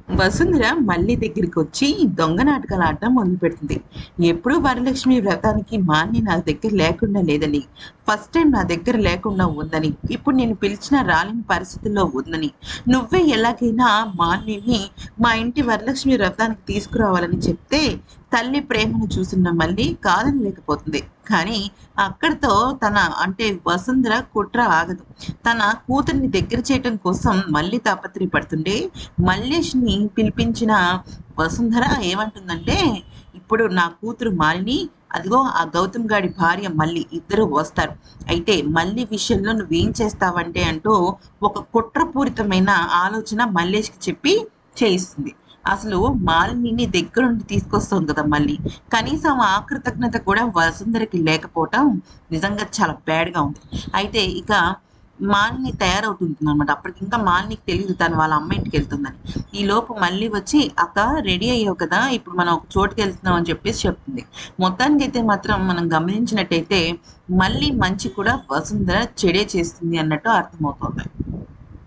వసుంధర మళ్ళీ దగ్గరికొచ్చి దొంగ నాటకాలు ఆడటం మొదలుపెడుతుంది. ఎప్పుడూ వరలక్ష్మి వ్రతానికి మాన్య నా దగ్గర లేకుండా లేదని, ఫస్ట్ టైం నా దగ్గర లేకుండా ఉందని, ఇప్పుడు నేను పిలిచినా రాలేని పరిస్థితుల్లో ఉందని, నువ్వే ఎలాగైనా మాన్యని మా ఇంటి వరలక్ష్మి వ్రతానికి తీసుకురావాలని చెప్తే తల్లి ప్రేమను చూసిన మళ్ళీ కాదనలేకపోతుంది. కానీ అక్కడితో తన అంటే వసుంధర కుట్ర ఆగదు. తన కూతుర్ని దగ్గర చేయటం కోసం మళ్ళీ తాపత్రయపడుతుంటే మల్లేష్‌ని పిలిపించిన వసుంధర ఏమంటుందంటే, "ఇప్పుడు నా కూతురు మాలిని, అదిగో ఆ గౌతమ్ గాడి భార్య మల్లి ఇద్దరు వస్తారు. అయితే మల్లి విషయంలో నువ్వేం చేస్తావంటే" అంటూ ఒక కుట్రపూరితమైన ఆలోచన మల్లేష్‌కి చెప్పి చేయిస్తుంది. అసలు మాలినిని దగ్గరుండి తీసుకొస్తుంది కదా మల్లి. కనీసం ఆ కృతజ్ఞత కూడా వసుంధరకి లేకపోవటం నిజంగా చాలా బ్యాడ్‌గా ఉంది. అయితే ఇక మాలిని తయారవుతుంటుందనమాట. అప్పటికింకా మాలినికి తెలీదు తను వాళ్ళ అమ్మ ఇంటికెళ్తుందని. ఈలోపు మళ్ళీ వచ్చి, "అక్క రెడీ అయ్యావు కదా! ఇప్పుడు మనం ఒక చోటుకెళ్తున్నాం" అని చెప్పేసి చెప్తుంది. మొత్తానికైతే మాత్రం మనం గమనించినట్టయితే మళ్ళీ మంచి కూడా వసుంధర చెడే చేస్తుంది అన్నట్టు అర్థమవుతోంది.